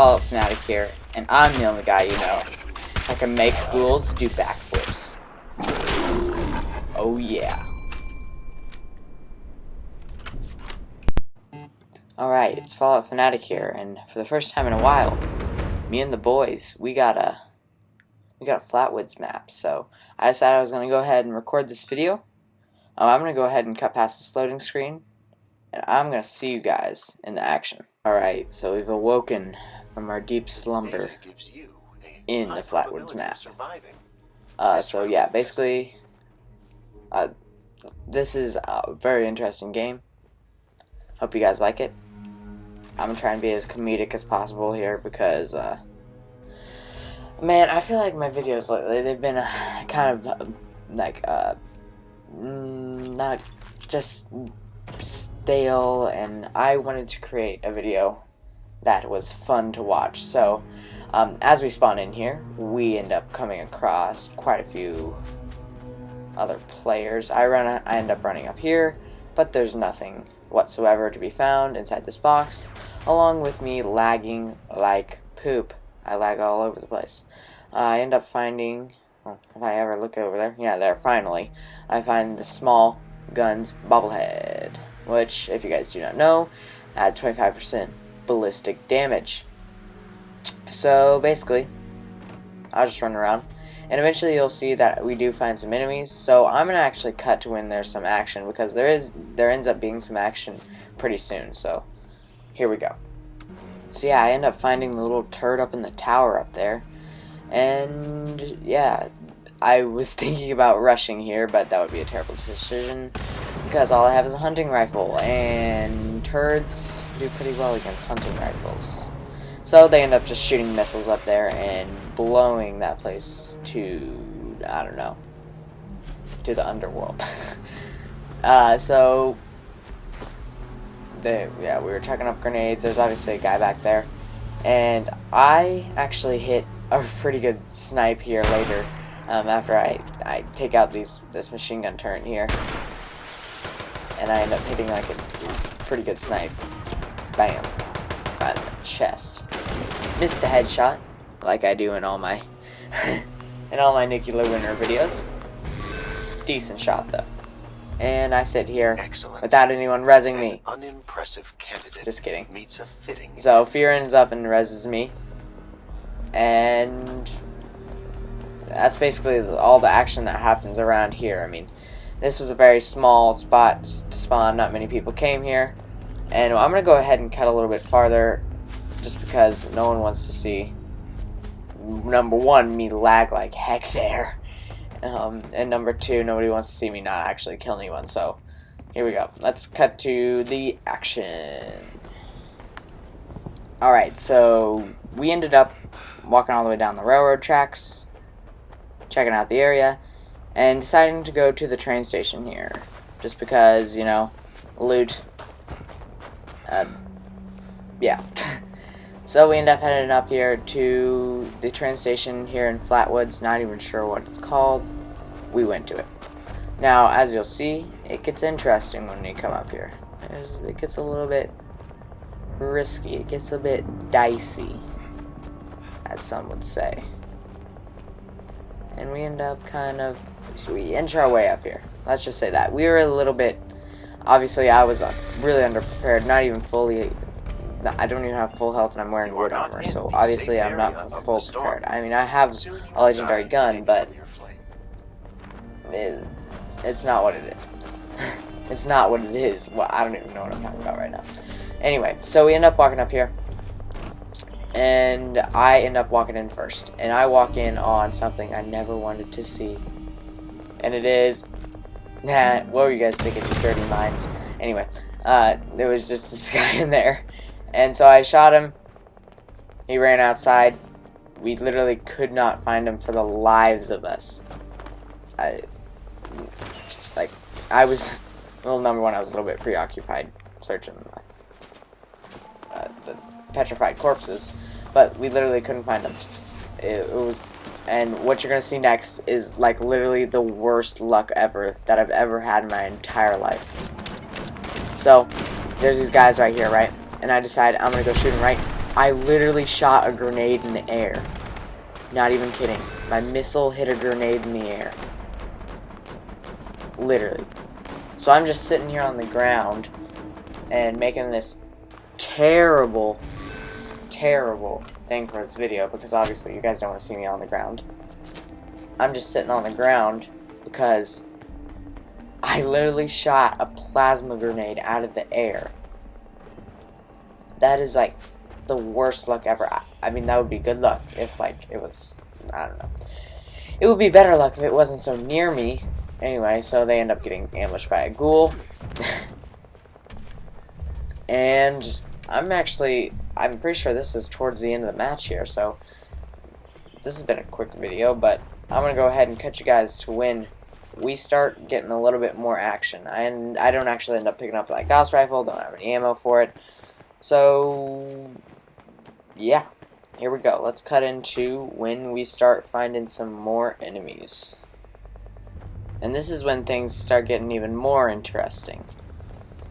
Fallout Fanatic here, and I'm the only guy you know that can make ghouls do backflips. Oh yeah. Alright, it's Fallout Fanatic here, and for the first time in a while, me and the boys, we got a flatwoods map, so I decided I was going to go ahead and record this video. I'm going to go ahead and cut past this loading screen, and I'm going to see you guys in the action. Alright, so we've awoken from our deep slumber in the flatwoods map. So yeah, basically, this is a very interesting game. Hope you guys like it. I'm going to try and be as comedic as possible here because, man, I feel like my videos lately, they've been kind of, not just stale, and I wanted to create a video that was fun to watch. So, as we spawn in here, we end up coming across quite a few other players. I end up running up here, but there's nothing whatsoever to be found inside this box, along with me lagging like poop. I lag all over the place. I end up finding, if I ever look over there, yeah, there, finally, I find the small guns bobblehead, which, if you guys do not know, adds 25% ballistic damage. So, basically, I'll just run around, and eventually you'll see that we do find some enemies, so I'm going to actually cut to when there's some action, because there ends up being some action pretty soon, so here we go. So yeah, I end up finding the little turret up in the tower up there, and yeah, I was thinking about rushing here, but that would be a terrible decision, because all I have is a hunting rifle, and turrets do pretty well against hunting rifles. So they end up just shooting missiles up there and blowing that place to, I don't know, to the underworld. So, yeah, we were chucking up grenades. There's obviously a guy back there. And I actually hit a pretty good snipe here later, after I take out this machine gun turret here. And I end up hitting like a pretty good snipe. Bam. Right in the chest. Missed the headshot, like I do in all my Nuclear Winter videos. Decent shot though. And I sit here without anyone rezzing me. Unimpressive candidate. Just kidding. Meets a fitting So Fear ends up and rezzes me, and that's basically all the action that happens around here. I mean, this was a very small spot to spawn. Not many people came here. And I'm going to go ahead and cut a little bit farther, just because no one wants to see, number one, me lag like heck there, and number two, nobody wants to see me not actually kill anyone. So here we go. Let's cut to the action. Alright, so we ended up walking all the way down the railroad tracks, checking out the area, and deciding to go to the train station here, just because, you know, loot. Yeah. So we end up heading up here to the train station here in Flatwoods. Not even sure what it's called. We went to it. Now, as you'll see, it gets interesting when you come up here. It gets a little bit risky. It gets a bit dicey, as some would say. And we end up we inch our way up here. Let's just say that. We were a little bit, obviously I was really underprepared, not even fully, I don't even have full health, and I'm wearing wood armor, so obviously I'm not full prepared. I mean, I have a legendary gun, but it's not what it is. It's not what it is. Well, I don't even know what I'm talking about right now. Anyway, so we end up walking up here, and I end up walking in first, and I walk in on something I never wanted to see, and it is, what were you guys thinking, you dirty minds? Anyway, there was just this guy in there, and so I shot him. He ran outside. We literally could not find him for the lives of us. Well, number one, I was a little bit preoccupied searching the petrified corpses, but we literally couldn't find him. It was, and what you're gonna see next is like literally the worst luck ever that I've ever had in my entire life. So there's these guys right here, right? And I decide I'm gonna go shoot them right I literally shot a grenade in the air. Not even kidding. My missile hit a grenade in the air. Literally. So I'm just sitting here on the ground and making this terrible thing for this video, because obviously you guys don't want to see me on the ground. I'm just sitting on the ground because I literally shot a plasma grenade out of the air. That is like the worst luck ever. I mean, that would be good luck if like it was, I don't know. It would be better luck if it wasn't so near me. Anyway, so they end up getting ambushed by a ghoul. And I'm pretty sure this is towards the end of the match here, so this has been a quick video, but I'm going to go ahead and cut you guys to when we start getting a little bit more action. And I don't actually end up picking up that Gauss rifle, don't have any ammo for it. So, yeah, here we go. Let's cut into when we start finding some more enemies. And this is when things start getting even more interesting.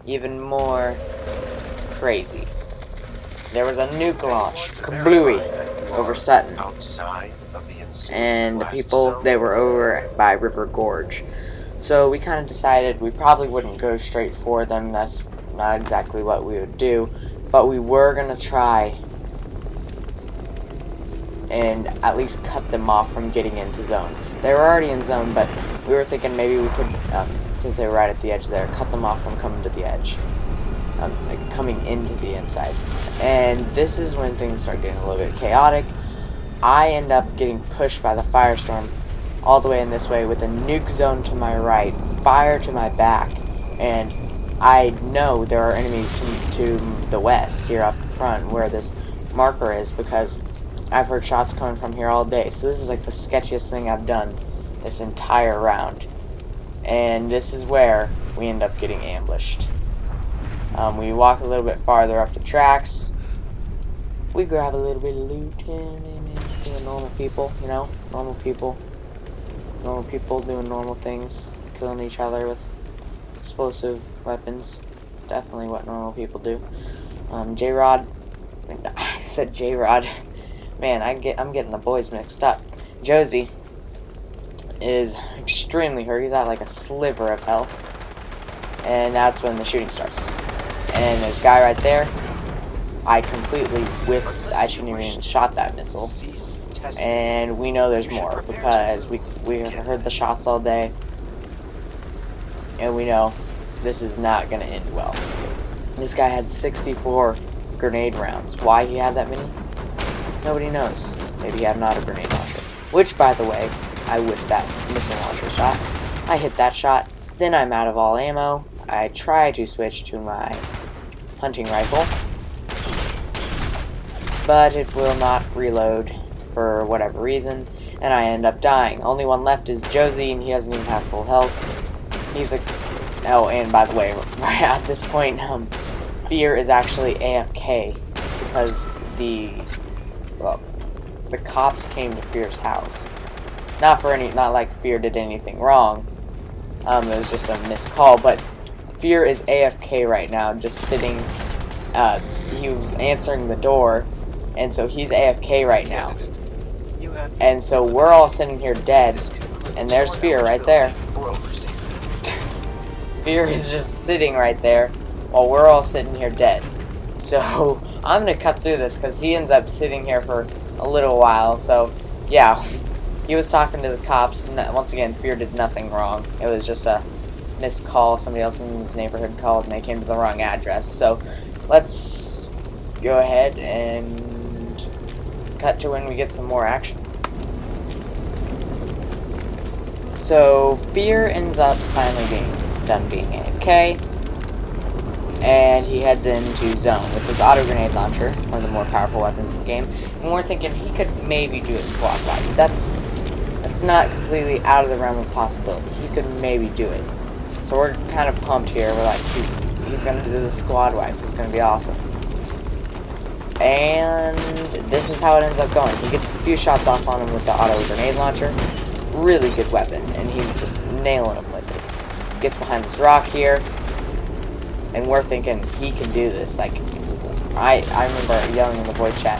Even more crazy. There was a nuke launch, kablooey, over Sutton. And the people, they were over by River Gorge. So we kind of decided we probably wouldn't go straight for them. That's not exactly what we would do. But we were going to try and at least cut them off from getting into zone. They were already in zone, but we were thinking maybe we could, since they were right at the edge there, cut them off from coming to the edge. Like coming into the inside. And this is when things start getting a little bit chaotic. I end up getting pushed by the firestorm all the way in this way with a nuke zone to my right, fire to my back, and I know there are enemies to the west here up front where this marker is, because I've heard shots coming from here all day. So this is like the sketchiest thing I've done this entire round. And this is where we end up getting ambushed. We walk a little bit farther up the tracks. We grab a little bit of loot and normal people, you know, normal people doing normal things, killing each other with explosive weapons. Definitely what normal people do. J-Rod, I said J-Rod. Man, I'm getting the boys mixed up. Josie is extremely hurt. He's at like a sliver of health, and that's when the shooting starts. And there's a guy right there. I completely whiffed. I shouldn't even shot that missile. And we know there's more because we have heard the shots all day, and we know this is not going to end well. This guy had 64 grenade rounds. Why he had that many? Nobody knows. Maybe he had an auto grenade launcher. Which, by the way, I whiffed that missile launcher shot. I hit that shot. Then I'm out of all ammo. I try to switch to my hunting rifle, but it will not reload for whatever reason, and I end up dying. Only one left is Josie, and he doesn't even have full health. He's a... Oh, and by the way, right at this point, Fear is actually AFK, because the cops came to Fear's house. Not like Fear did anything wrong. It was just a missed call, but Fear is AFK right now, just sitting. He was answering the door, and so he's AFK right now. And so we're all sitting here dead, and there's Fear right there. Fear is just sitting right there, while we're all sitting here dead. So I'm gonna cut through this, because he ends up sitting here for a little while. So yeah, he was talking to the cops, and once again, Fear did nothing wrong. It was just a missed call. Somebody else in his neighborhood called, and they came to the wrong address. So let's go ahead and cut to when we get some more action. So Fear ends up finally done being AFK, and he heads into zone with his auto grenade launcher, one of the more powerful weapons in the game. And we're thinking he could maybe do a squad wipe. That's not completely out of the realm of possibility. He could maybe do it. So we're kind of pumped here. We're like, he's gonna do the squad wipe. It's gonna be awesome. And this is how it ends up going. He gets a few shots off on him with the auto grenade launcher. Really good weapon, and he's just nailing him with it. Gets behind this rock here, and we're thinking he can do this. Like, I remember yelling in the voice chat,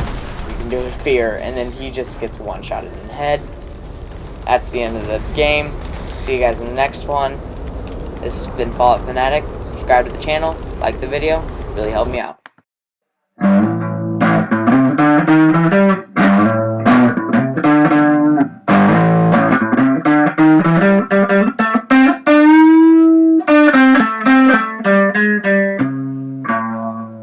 "You can do it, fear," and then he just gets one-shotted in the head. That's the end of the game. See you guys in the next one. This has been Fallout Fanatic. Subscribe to the channel, like the video, really help me out.